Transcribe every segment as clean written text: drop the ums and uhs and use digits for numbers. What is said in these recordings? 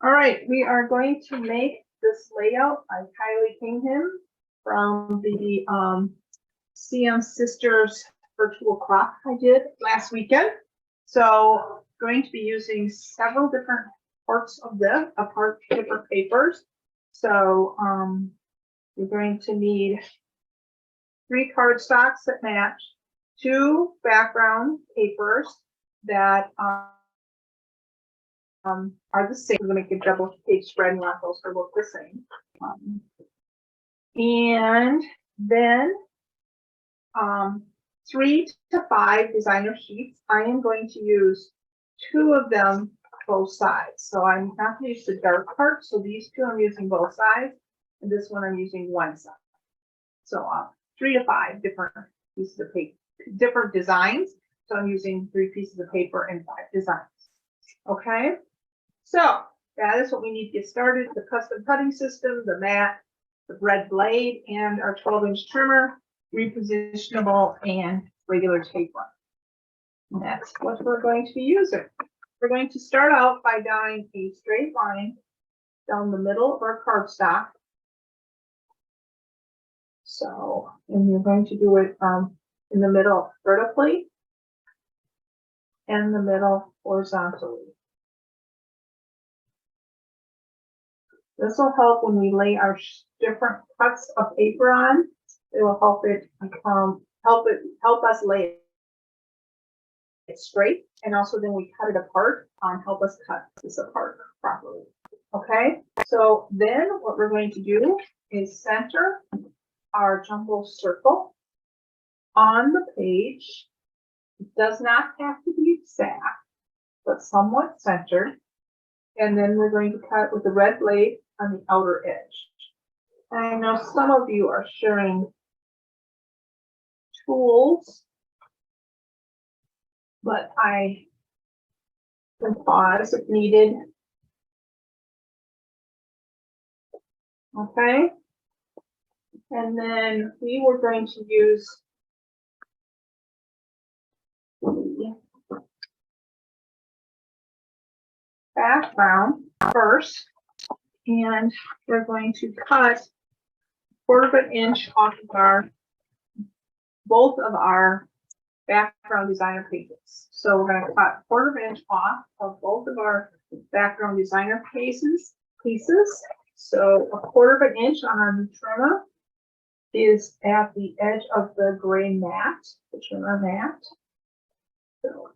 All right, we are going to make this layout by Kylie Kingham from the CM Sisters virtual crop I did last weekend. So going to be using several different parts of this, different papers. So you're going to need 3 cardstocks that match, 2 background papers that are the same. We're going to make a double page spread and want those to look the same. And then 3 to 5 designer sheets. I am going to use 2 of them both sides. So I'm not going to use the dark part. So these 2 I'm using both sides, and this one I'm using one side. So 3 to 5 different pieces of paper, different designs. So I'm using 3 pieces of paper and 5 designs. Okay, so that is what we need to get started. The custom cutting system, the mat, the red blade, and our 12-inch trimmer, repositionable and regular tape run. And that's what we're going to be using. We're going to start out by drawing a straight line down the middle of our cardstock. So, and you're going to do it in the middle vertically and the middle horizontally. This will help when we lay our different cuts of paper on. It will help it help us lay it straight, and also then we cut it apart help us cut this apart properly. Okay, so then what we're going to do is center our jumbo circle on the page. It does not have to be exact, but somewhat centered. And then we're going to cut with the red blade on the outer edge. I know some of you are sharing tools, but I can pause if needed. Okay. And then we were going to use the background first, and we're going to cut 1/4 inch off of both of our background designer pages. So we're going to cut 1/4 inch off of both of our background designer pieces. So 1/4 inch on our new trimmer is at the edge of the gray mat, the trimmer mat. So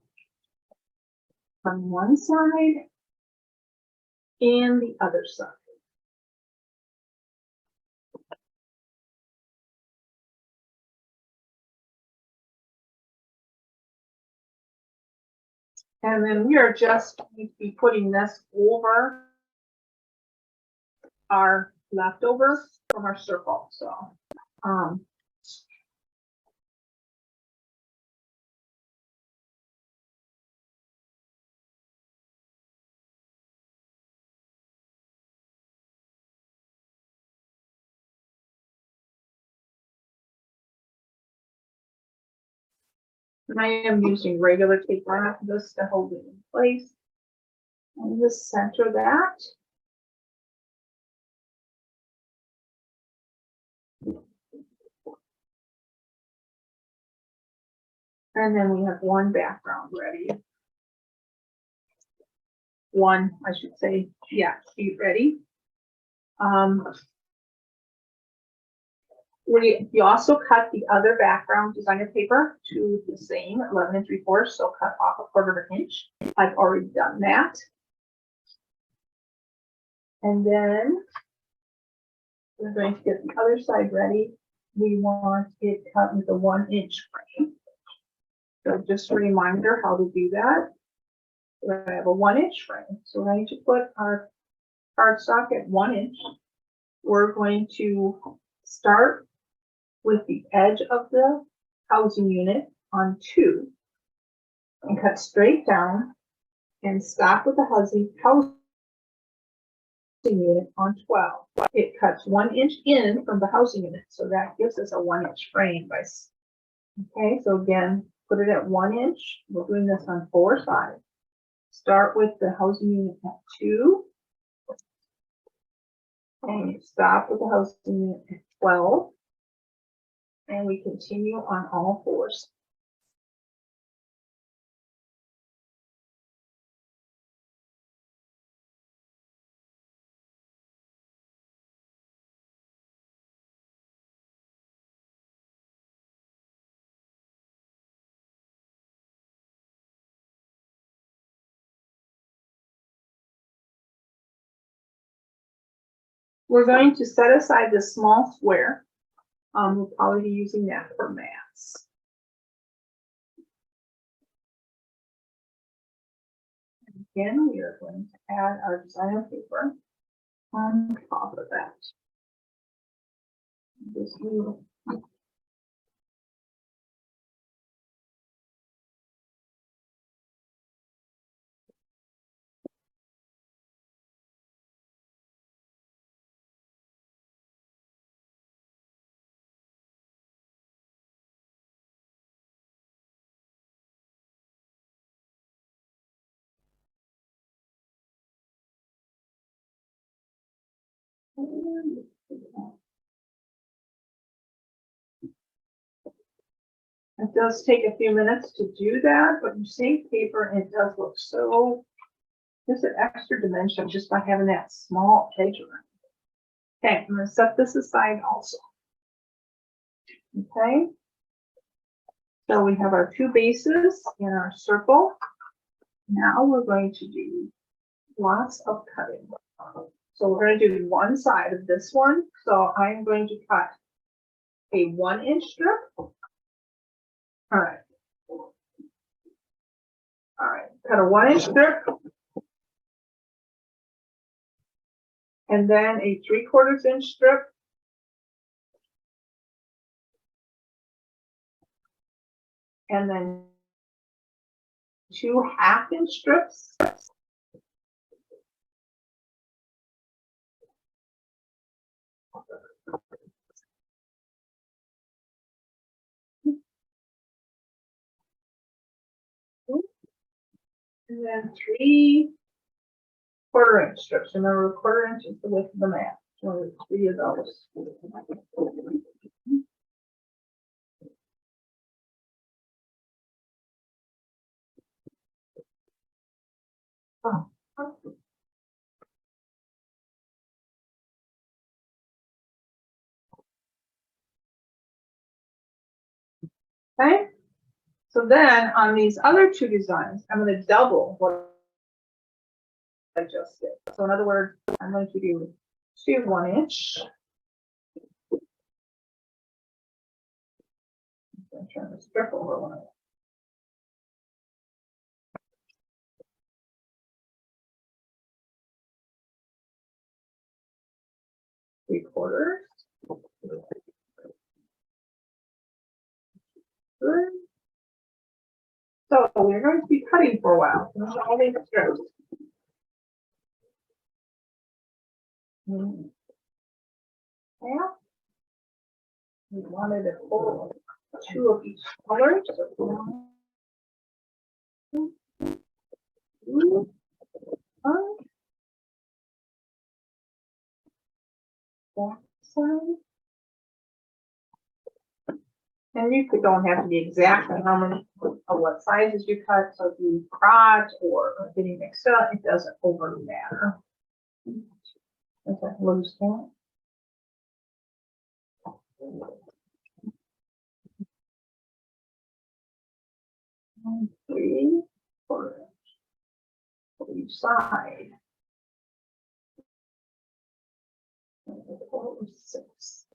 on one side and the other side. And then we are just going to be putting this over our leftover from our circle. So and I am using regular tape on this to hold it in place. And just center that. And then we have one background ready. One, I should say, yeah, sheet ready. You also cut the other background designer paper to the same 11 3/4, so cut off 1/4 inch. I've already done that. And then we're going to get the other side ready. We want it cut with a 1-inch frame. So just a reminder how to do that. We're going to have a 1-inch frame. So we're going to put our cardstock at 1 inch. We're going to start with the edge of the housing unit on 2 and cut straight down and stop with the housing unit on 12. It cuts 1 inch in from the housing unit, so that gives us a 1-inch frame. Okay, so again, put it at 1 inch. We're doing this on 4 sides. Start with the housing unit at 2 And you stop with the housing unit at 12. And we continue on all fours. We're going to set aside this small square. We'll probably be using that for mats. Again, we are going to add our designer paper on top of that. This will It does take a few minutes to do that, but you save paper and it does look so, there's an extra dimension just by having that small edge around. Okay, I'm gonna set this aside also. Okay. So we have our two bases in our circle. Now we're going to do lots of cutting. So we're going to do one side of this one. So I'm going to cut a 1-inch strip. All right. All right. Cut a 1-inch strip. And then a 3/4 inch strip. And then 2 1/2-inch strips. And then 3/4-inch strips. Remember, 1/4 inch is the width of the mat. So 3 of those. Oh. Okay. So then on these other two designs, I'm going to double what I just did. So in other words, I'm going to do 2 1-inch. I'm going to turn the strip over one. 3/4. Good. So we're going to be cutting for a while. There's all these strips. Yeah. We wanted to pull 2 of each color. So 1, 2, 1. Back side. And you don't have to be exact on how many of what sizes you cut. So if you crotch or getting mixed up, it doesn't overly matter. Is that loose count? 1, 3, 4 for each side. 4, 6.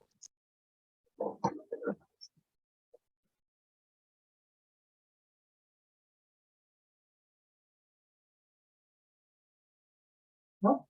Nope.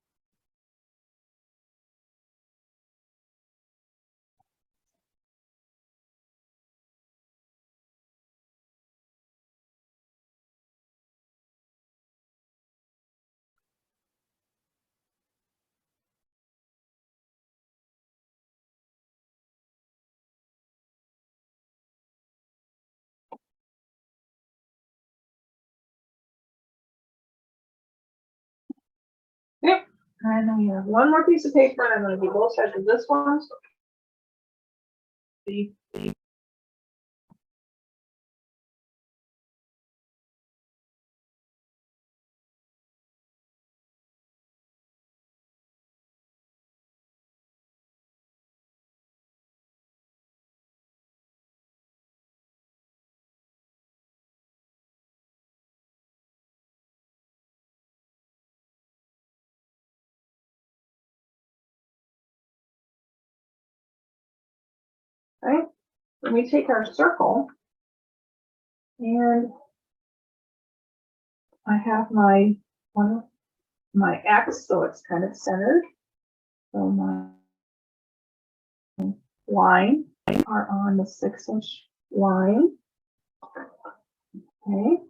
And then we have one more piece of paper, and I'm gonna do both sides of this one. So see. Right? Then we take our circle, and I have my my X, so it's kind of centered. So my line are on the 6-inch line. Okay.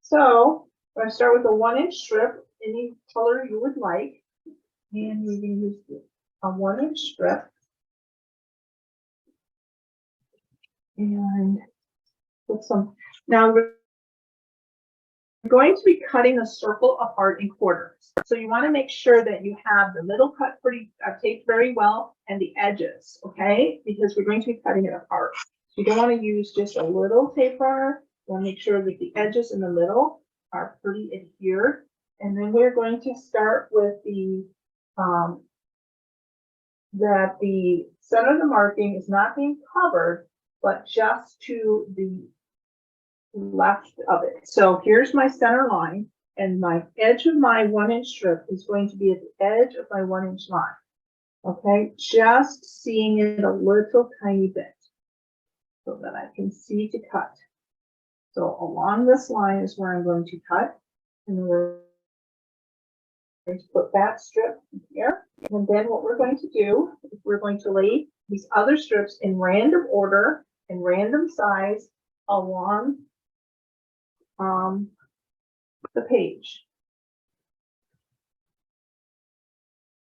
So I'm going to start with a 1-inch strip, any color you would like, and we're going to use a 1-inch strip. And put some. Now we're going to be cutting a circle apart in quarters. So you want to make sure that you have the middle cut taped very well and the edges, okay? Because we're going to be cutting it apart. You don't want to use just a little tape runner. You want to make sure that the edges in the middle are pretty adhered. And then we're going to start with that the center of the marking is not being covered, but just to the left of it. So here's my center line, and my edge of my 1-inch strip is going to be at the edge of my 1-inch line. Okay, just seeing it a little tiny bit so that I can see to cut. So along this line is where I'm going to cut, and we're going to put that strip here. And then what we're going to do is we're going to lay these other strips in random order and random size along the page.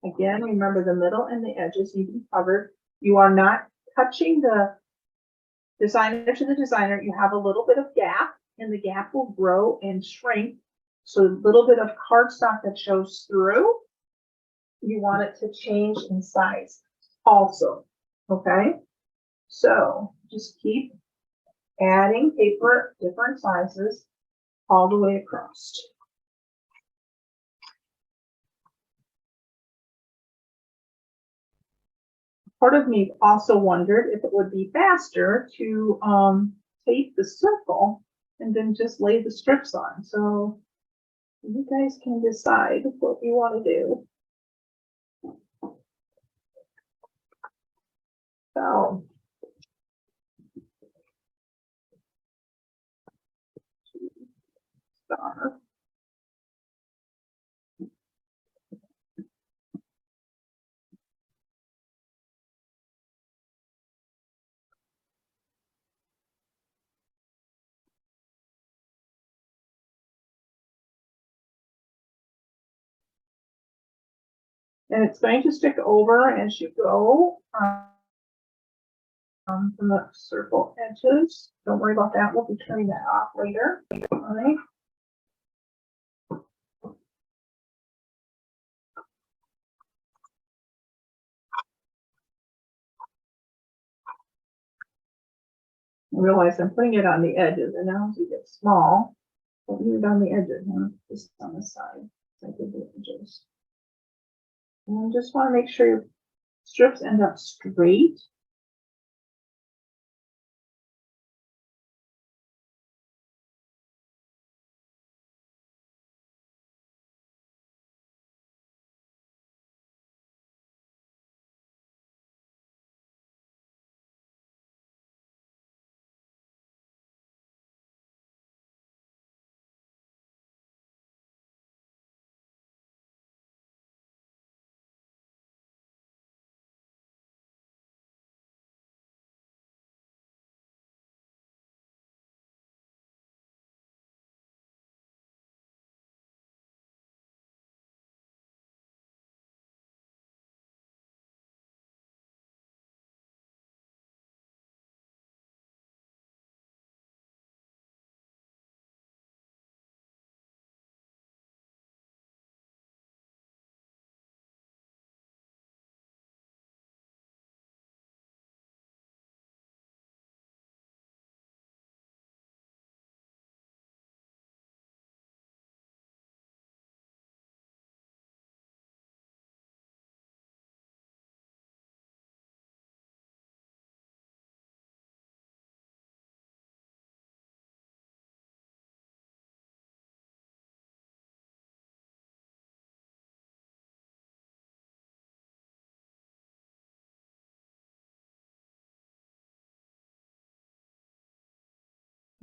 Again, remember the middle and the edges need to be covered. You are not touching the designer to the designer. You have a little bit of gap, and the gap will grow and shrink. So a little bit of cardstock that shows through, you want it to change in size also, okay? So just keep adding paper, different sizes, all the way across. Part of me also wondered if it would be faster to tape the circle and then just lay the strips on. So you guys can decide what you want to do. So star. And it's going to stick over as you go from the circle edges. Don't worry about that. We'll be turning that off later. All right. I realize I'm putting it on the edges, and now as you get small, I'll leave it on the edges, not just on the side. So I did the edges. And just want to make sure your strips end up straight.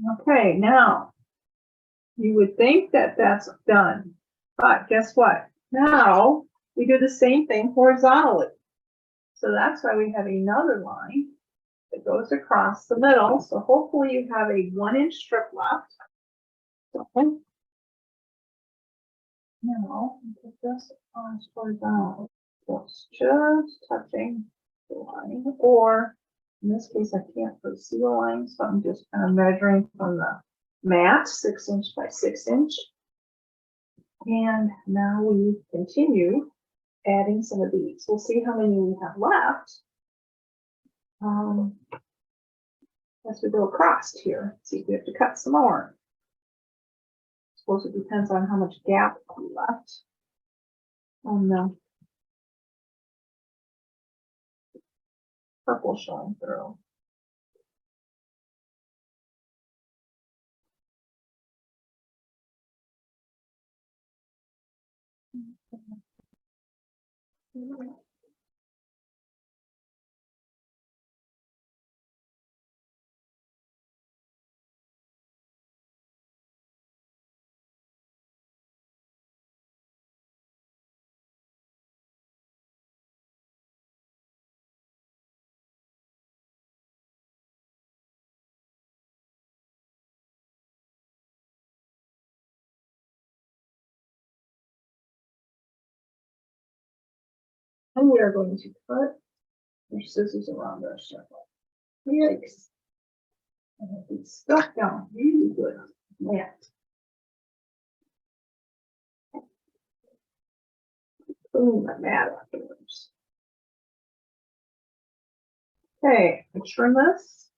Okay, now you would think that that's done, but guess what? Now we do the same thing horizontally. So that's why we have another line that goes across the middle. So hopefully you have a 1-inch strip left. So now put this on horizontal. So it's just touching the line, or in this case, I can't see the line, so I'm just kind of measuring from the mat, 6-inch by 6-inch. And now we continue adding some of these. We'll see how many we have left as we go across here. See if we have to cut some more. I suppose it depends on how much gap we left on the purple showing through. And we are going to cut our scissors around our circle. Yikes. I have these stuck down really good. Yeah. Boom, I'm mad afterwards. Okay, I trim this.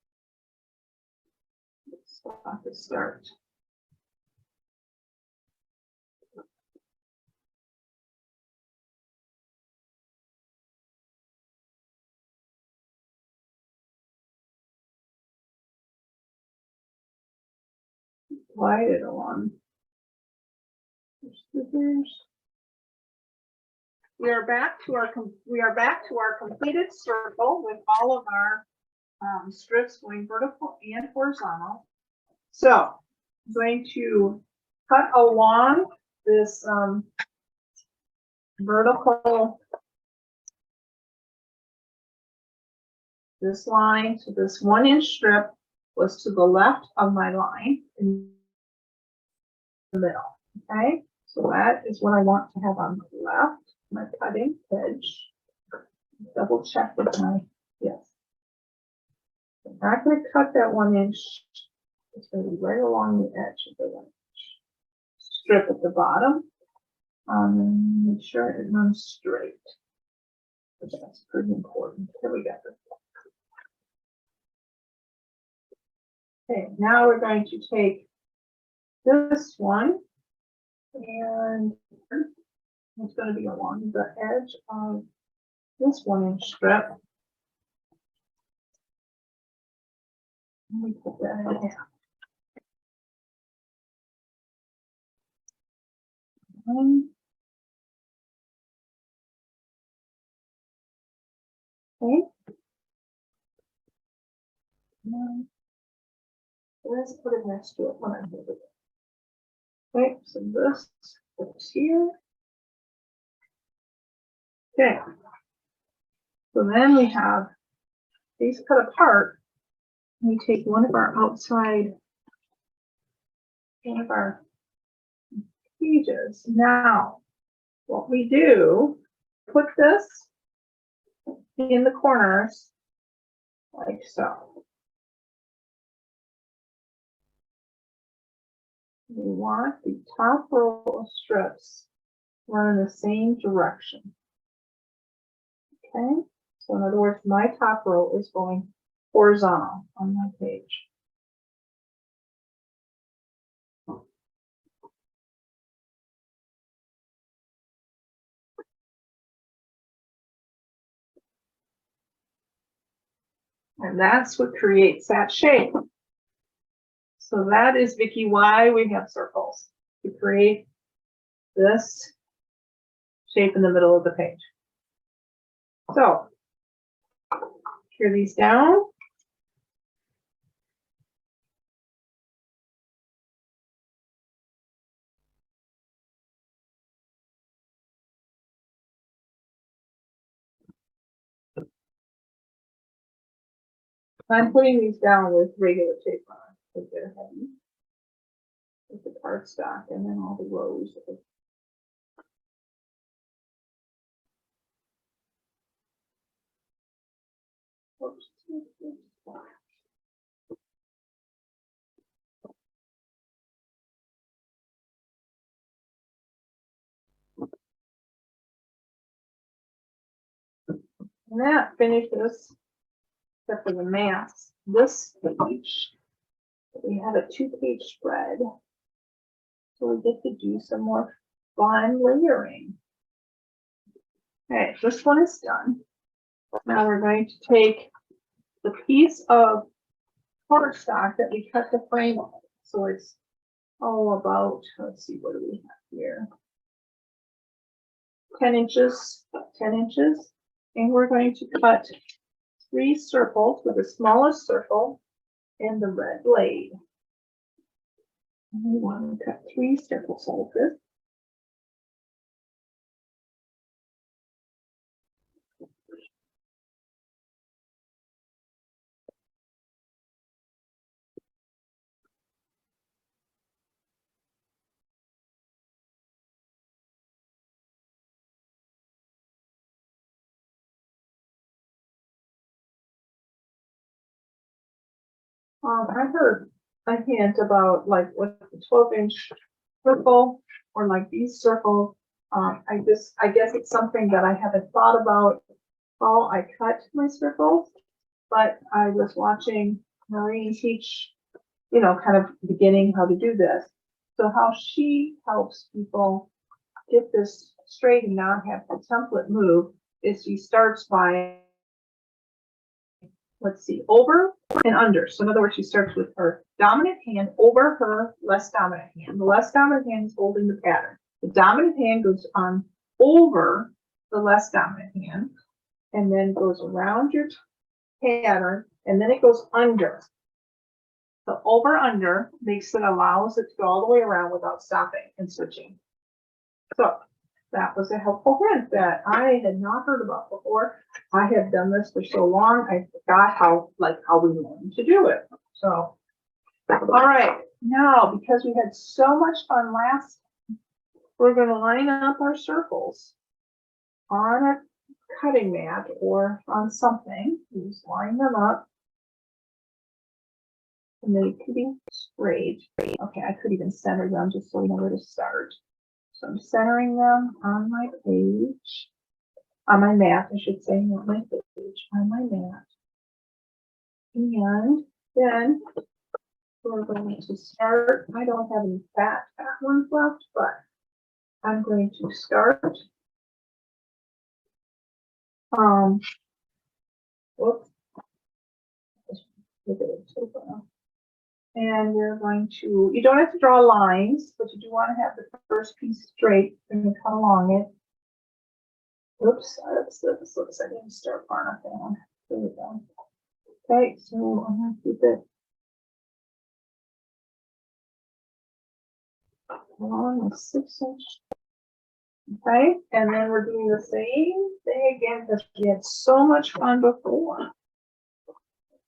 Stop the start. Slide it along. Scissors. We are back to our completed circle with all of our strips going vertical and horizontal. So I'm going to cut along this vertical, this line. So this 1-inch strip was to the left of my line in the middle. Okay, so that is what I want to have on the left, my cutting edge. Double check with my, yes. I'm not going to cut that 1-inch. It's going to be right along the edge of the 1-inch strip at the bottom. Make sure it runs straight. That's pretty important. Here we go. Okay, now we're going to take this one, and it's going to be along the edge of this 1-inch strip. Let me put that in here. Okay. Let's put it next to it when I move it. Okay, so this goes here. Okay. So then we have these cut apart. We take one of our pages. Now, what we do, put this in the corners like so. We want the top row of strips run in the same direction. Okay, so in other words, my top row is going horizontal on my page. And that's what creates that shape. So that is, Vicki, why we have circles, to create this shape in the middle of the page. So, tear these down. I'm putting these down with regular tape on because they're heavy. With the cardstock and then all the rows of oops. And that finishes, except for the mask, this page. We have a 2-page spread. So we get to do some more fun layering. Okay, this one is done. Now we're going to take the piece of cardstock that we cut the frame on. So it's all about, let's see, what do we have here? 10 inches, 10 inches. And we're going to cut 3 circles with the smallest circle and the red blade. And we want to cut 3 circles like this. I heard a hint about like what the 12-inch circle or like these circles. I guess it's something that I haven't thought about how I cut my circles, but I was watching Maureen teach, you know, kind of beginning how to do this. So how she helps people get this straight and not have the template move is she starts by, let's see, over and under. So in other words, she starts with her dominant hand over her less dominant hand. The less dominant hand is holding the pattern. The dominant hand goes on over the less dominant hand and then goes around your pattern and then it goes under. So over under makes it allows it to go all the way around without stopping and switching. So that was a helpful hint that I had not heard about before. I have done this for so long, I forgot how we learned to do it. So, all right, now because we had so much fun last, we're going to line up our circles on a cutting mat or on something. Just line them up. And they could be straight. Okay, I could even center them just so you know where to start. So I'm centering them on my page, on my mat, I should say, not my page, on my mat. And then we're going to start. I don't have any fat ones left, but I'm going to start. Whoops. And we're going to, you don't have to draw lines, but you do want to have the first piece straight and you cut along it. Oops, this looks, I didn't start far enough down. There we go. Okay, so I'm going to keep it along with 6-inch. Okay, and then we're doing the same thing again because we had so much fun before.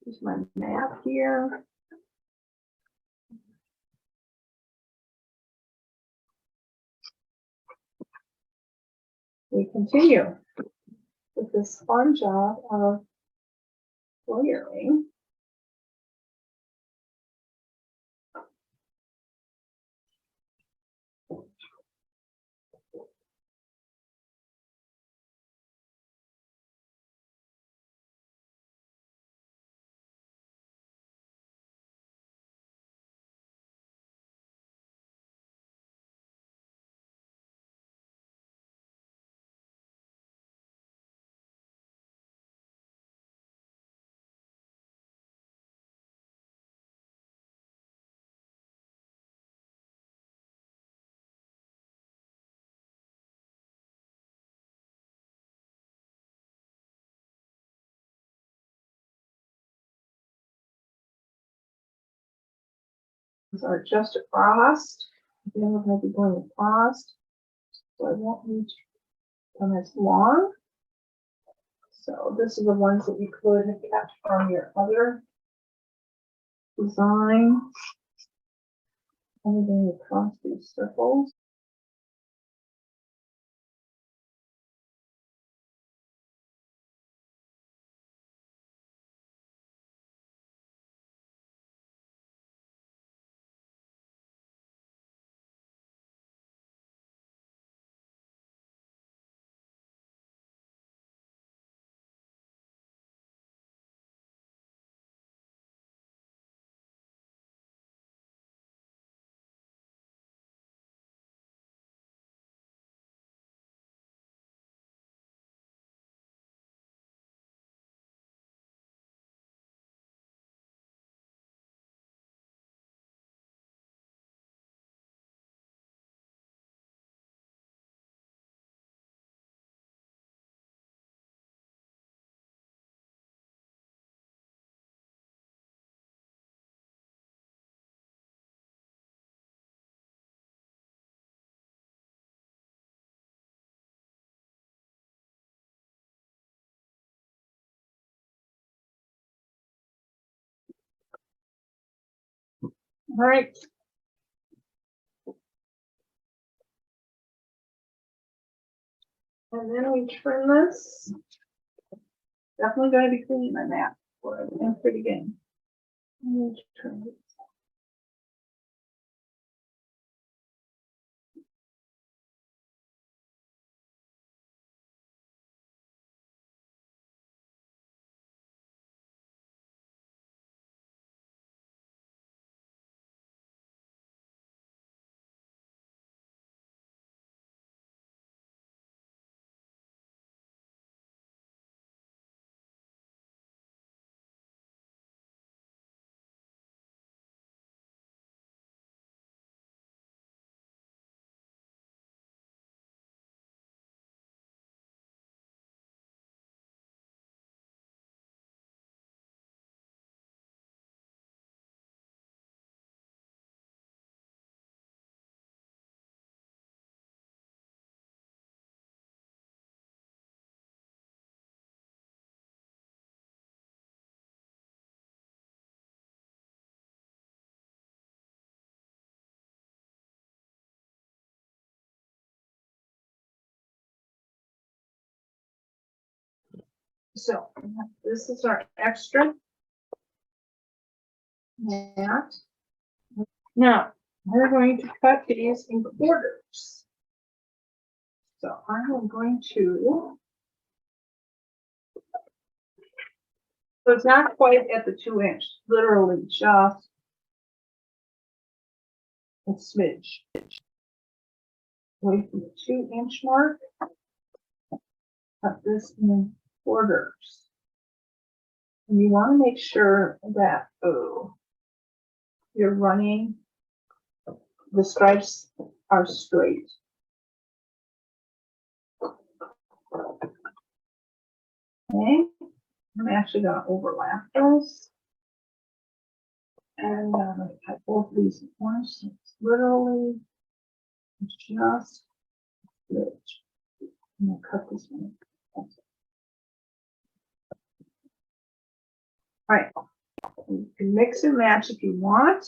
Here's my map here. We continue with this fun job of layering. Are just across. Then we're going to be going across, so I won't need them as long. So this is the ones that you could have kept from your other design everything across these circles. All right. And then we turn this. Definitely going to be cleaning my map for it and pretty game. Turn it. So this is our extra mat. Now we're going to cut these in quarters. So I am going to. So it's not quite at the 2-inch, literally just a smidge. Away from the 2-inch mark. Cut this in quarters. And you want to make sure that you're running, the stripes are straight. Okay, I'm actually going to overlap those. And I'm going to cut both of these at once. So it's literally just a smidge. I'm going to cut this one. All right. You can mix and match if you want.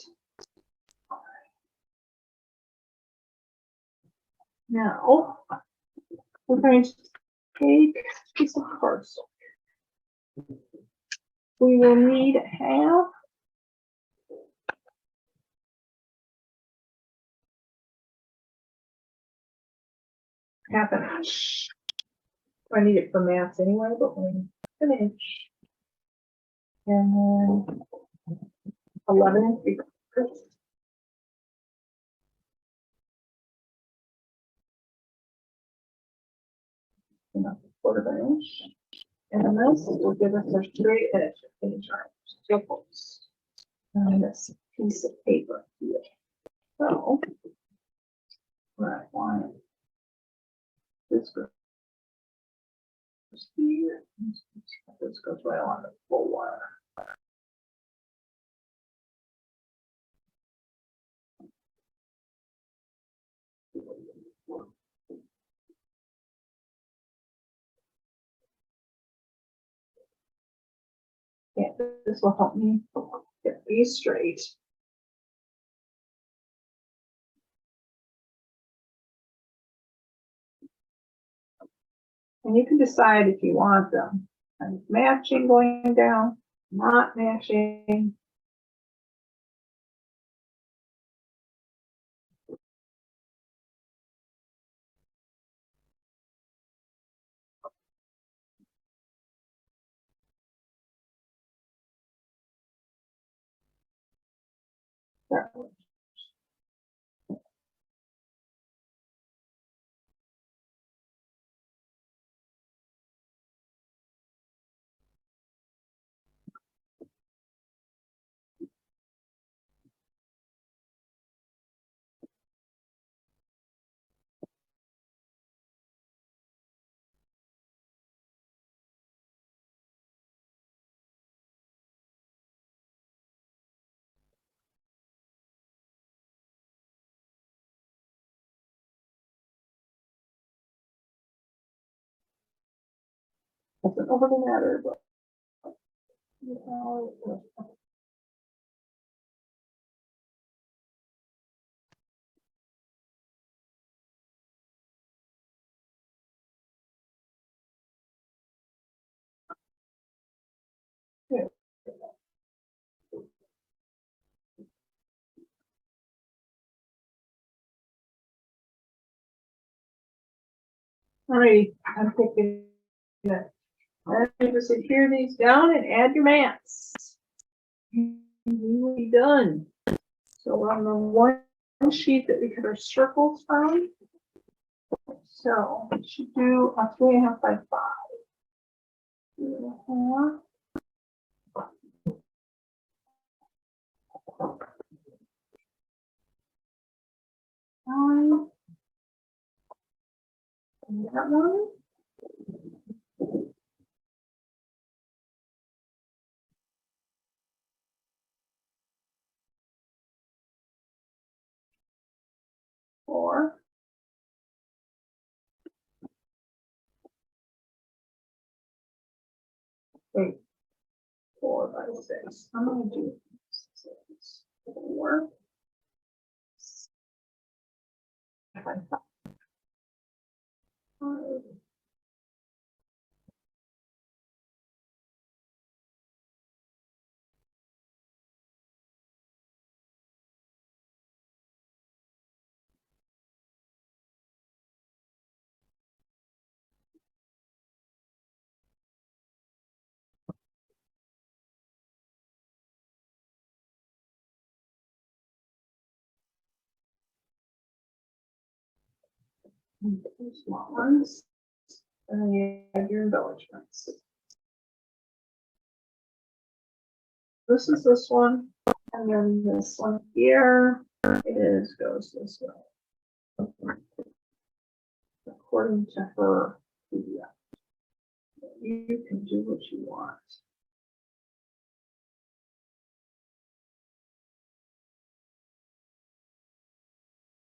Now, we're going to take a piece of parcel. We will need half an inch. I need it for maths anyway, but we're an inch. And then 11 3/4. And a 1/4 inch. And this will give us a straight edge finish our circles on this piece of paper here. So, what I want this goes here. This goes right on the full wire. Yeah, this will help me get be straight. And you can decide if you want them kind of matching going down, not matching. Doesn't overly matter, but yeah. All right, I'm picking it. And you just adhere these down and add your mats. You will be done. So on the one sheet that we cut our circles from, so we should do a 3.5 by 5. 3.5. 5. And that one. Four. 8. 4 by 6. I'm going to do 6. 4. 5. 5. Two small ones, and then you add your embellishments. This is this one, and then this one here goes this way, according to her. You can do what you want.